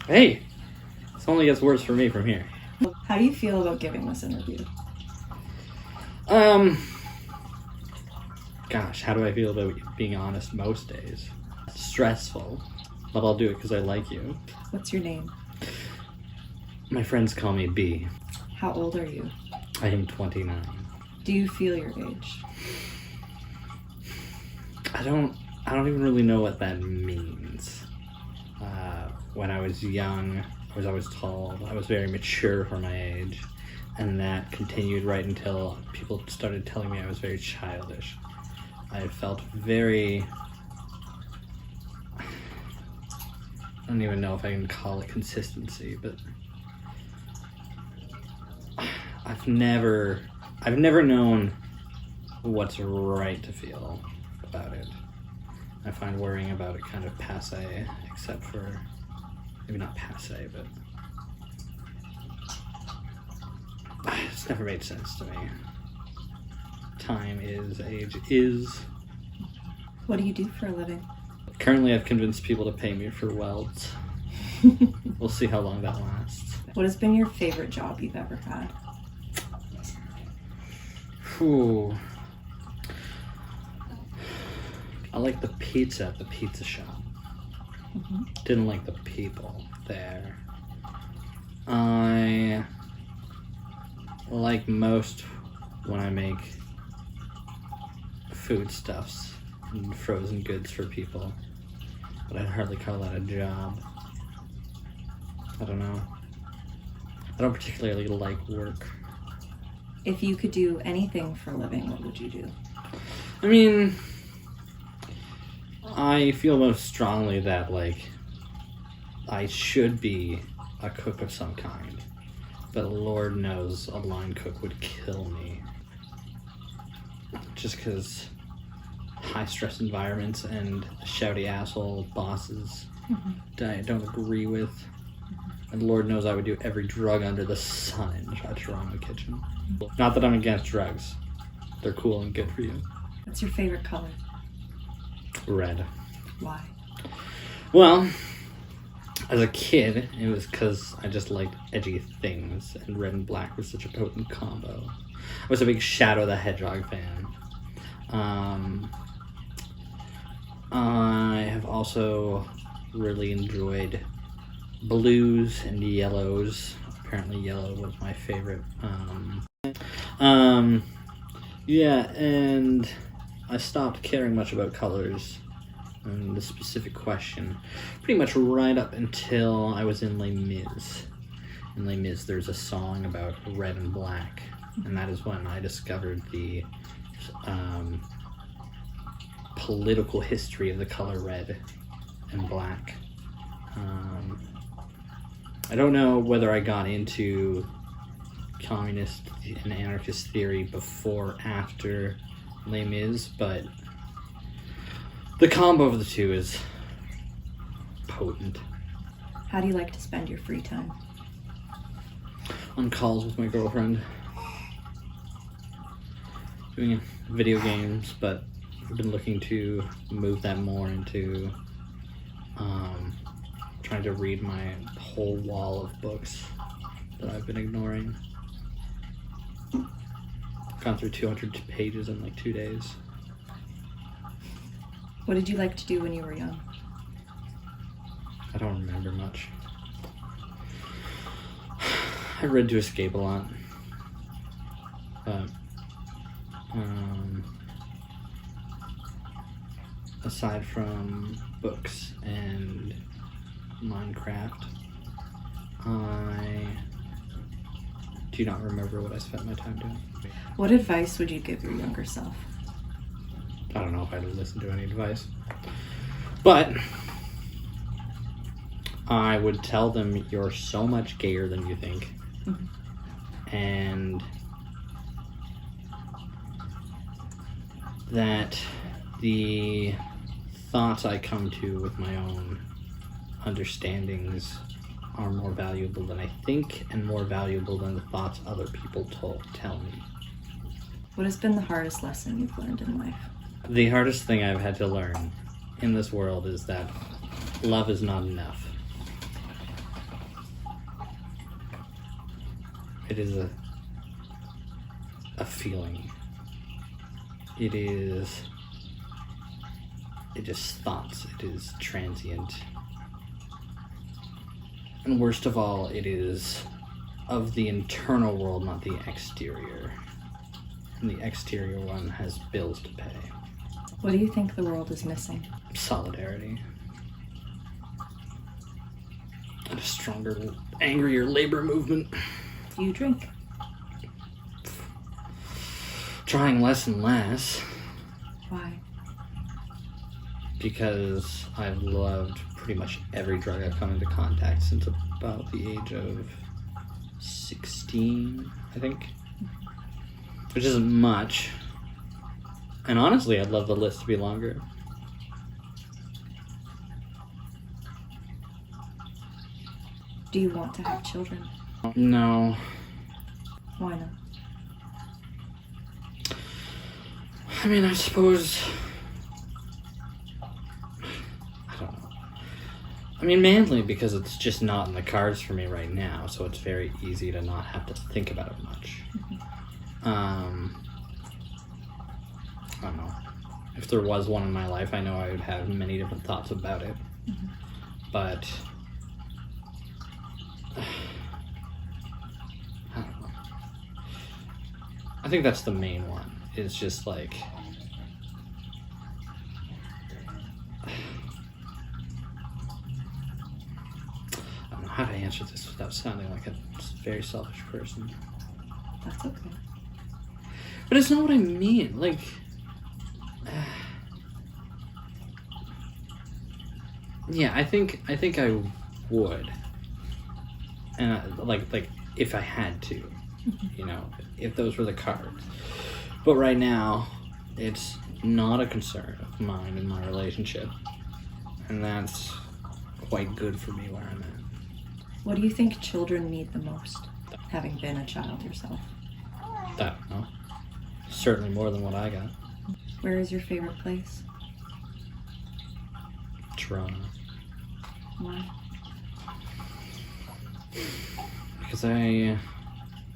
Hey, it only gets worse for me from here. How do you feel about giving this interview? Gosh, how do I feel about being honest most days? Stressful, but I'll do it because I like you. What's your name? My friends call me B. How old are you? I am 29. Do you feel your age? I don't even really know what that means. When I was young, I was always told I was very mature for my age, and that continued right until people started telling me I was very childish. I felt very... I don't even know if I can call it consistency, but I've never known what's right to feel about it. I find worrying about it kind of passe, except for, maybe not passe, but it's never made sense to me. Time is, age is. What do you do for a living? Currently I've convinced people to pay me for welds. We'll see how long that lasts. What has been your favorite job you've ever had? Ooh. I like the pizza at the pizza shop. Didn't like the people there. I like most when I make foodstuffs and frozen goods for people, but I'd hardly call that a job. I don't know. I don't particularly like work. If you could do anything for a living, what would you do? I mean, I feel most strongly that, like, I should be a cook of some kind, but Lord knows a line cook would kill me. Just because high stress environments and shouty asshole bosses that I don't agree with. And Lord knows I would do every drug under the sun in a Toronto kitchen. Not that I'm against drugs. They're cool and good for you. What's your favorite color? Red. Why? Well, as a kid, it was because I just liked edgy things, and red and black was such a potent combo. I was a big Shadow the Hedgehog fan. I have also really enjoyed blues and yellows. Apparently yellow was my favorite. Yeah, and I stopped caring much about colors and the specific question pretty much right up until I was in Les Mis. In Les Mis, there's a song about red and black, and that is when I discovered the political history of the color red and black. I don't know whether I got into communist and anarchist theory before or after Les Mis, but the combo of the two is potent. How do you like to spend your free time? On calls with my girlfriend. Doing video games, but I've been looking to move that more into trying to read my whole wall of books that I've been ignoring. Gone through 200 pages in like 2 days. What did you like to do when you were young? I don't remember much. I read to escape a lot. But aside from books and Minecraft, I do not remember what I spent my time doing. What advice would you give your younger self? I don't know if I'd listen to any advice, but I would tell them you're so much gayer than you think, and that the thoughts I come to with my own understandings are more valuable than I think, and more valuable than the thoughts other people tell me. What has been the hardest lesson you've learned in life? The hardest thing I've had to learn in this world is that love is not enough. It is a feeling. It is thoughts. It is transient. And worst of all, it is of the internal world, not the exterior. And the exterior one has bills to pay. What do you think the world is missing? Solidarity. And a stronger, angrier labor movement. Do you drink? Trying less and less. Why? Because I've loved pretty much every drug I've come into contact since about the age of 16, I think. Which isn't much. And honestly, I'd love the list to be longer. Do you want to have children? No. Why not? I mean, I suppose... I don't know. I mean, mainly because it's just not in the cards for me right now, so it's very easy to not have to think about it much. I don't know. If there was one in my life, I know I would have many different thoughts about it. But... I don't know. I think that's the main one. It's just like... I don't know how to answer this without sounding like a very selfish person. That's okay. But it's not what I mean. Like... yeah, I think I would. And like if I had to, you know, if those were the cards. But right now, it's not a concern of mine in my relationship. And that's quite good for me where I'm at. What do you think children need the most, having been a child yourself? That, no. Certainly more than what I got. Where is your favorite place? Toronto. Why? Because I've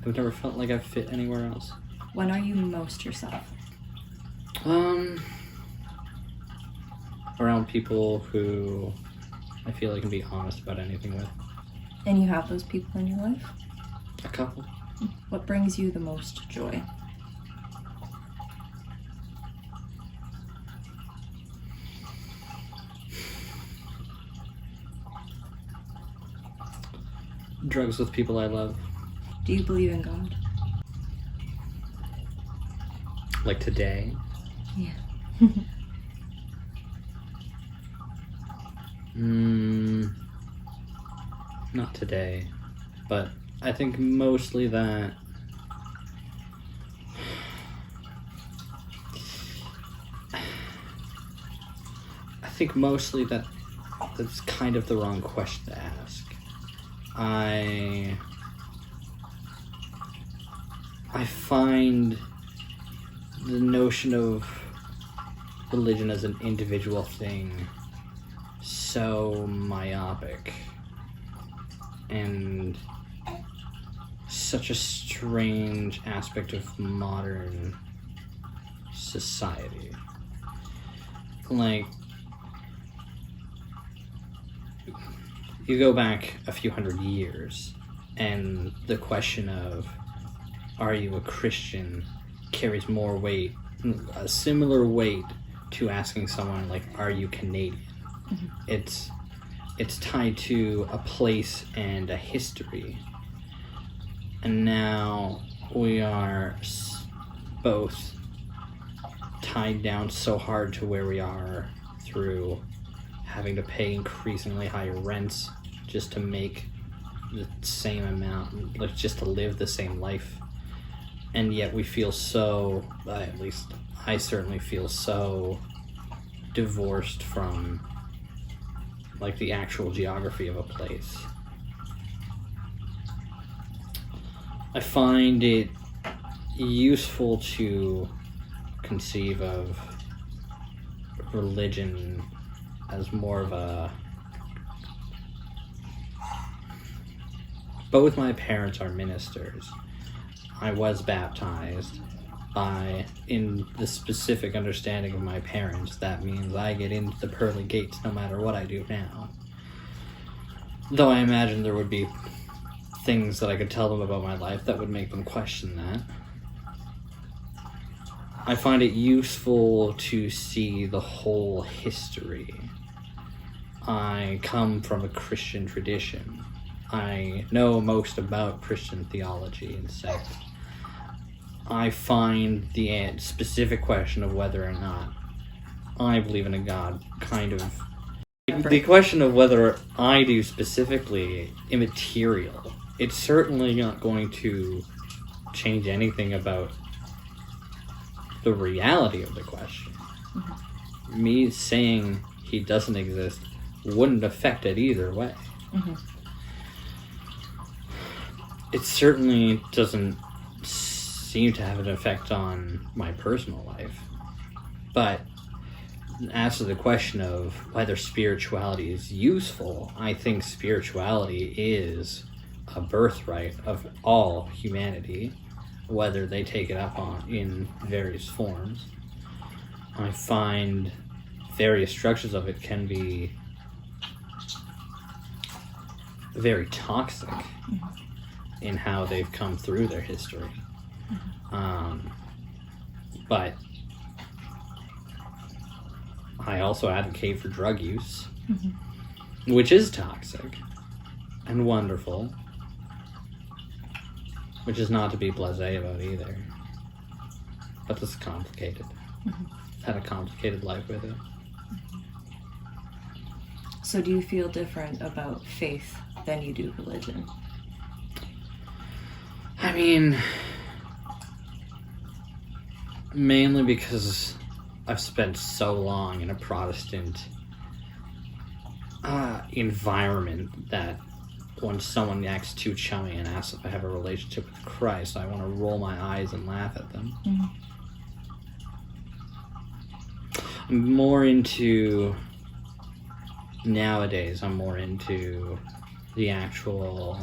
never felt like I've fit anywhere else. When are you most yourself? Around people who I feel I can be honest about anything with. And you have those people in your life? A couple. What brings you the most joy? Drugs with people I love. Do you believe in God? Like today. Yeah. Not today, but I think mostly that that's kind of the wrong question to ask. I find the notion of religion as an individual thing so myopic and such a strange aspect of modern society. Like, you go back a few hundred years and the question of are you a Christian carries more weight, a similar weight to asking someone like, are you Canadian? It's tied to a place and a history. And now we are both tied down so hard to where we are through having to pay increasingly higher rents just to make the same amount, like just to live the same life. And yet we feel so, at least I certainly feel so divorced from like the actual geography of a place. I find it useful to conceive of religion as more of a... Both my parents are ministers, I was baptized in the specific understanding of my parents, that means I get into the pearly gates no matter what I do now. Though I imagine there would be things that I could tell them about my life that would make them question that. I find it useful to see the whole history. I come from a Christian tradition. I know most about Christian theology and sect. I find the specific question of whether or not I believe in a God kind of... The question of whether I do specifically immaterial. It's certainly not going to change anything about the reality of the question. Mm-hmm. Me saying he doesn't exist wouldn't affect it either way. Mm-hmm. It certainly doesn't seem to have an effect on my personal life. But as to the question of whether spirituality is useful, I think spirituality is a birthright of all humanity, whether they take it up on in various forms. I find various structures of it can be very toxic in how they've come through their history. But I also advocate for drug use, which is toxic and wonderful, which is not to be blasé about either. But this is complicated. Had a complicated life with it. So do you feel different about faith than you do religion? I mean, mainly because I've spent so long in a Protestant environment that when someone acts too chummy and asks if I have a relationship with Christ, I want to roll my eyes and laugh at them. I'm more into... Nowadays, I'm more into the actual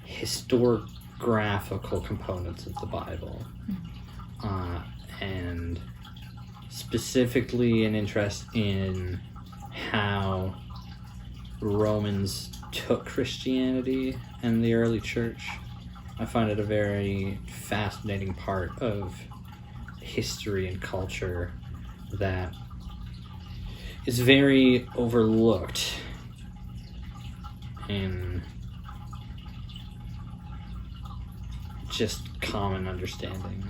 historiographical components of the Bible. And specifically an interest in how Romans took Christianity and the early church. I find it a very fascinating part of history and culture that is very overlooked in just common understanding.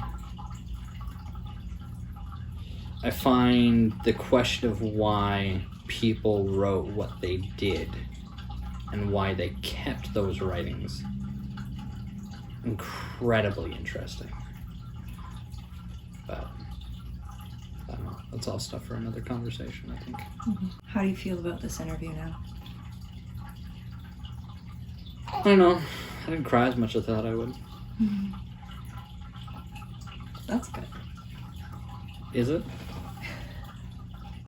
I find the question of why people wrote what they did and why they kept those writings incredibly interesting. But I don't know. That's all stuff for another conversation, I think. How do you feel about this interview now? I don't know. I didn't cry as much as I thought I would. That's good. Is it?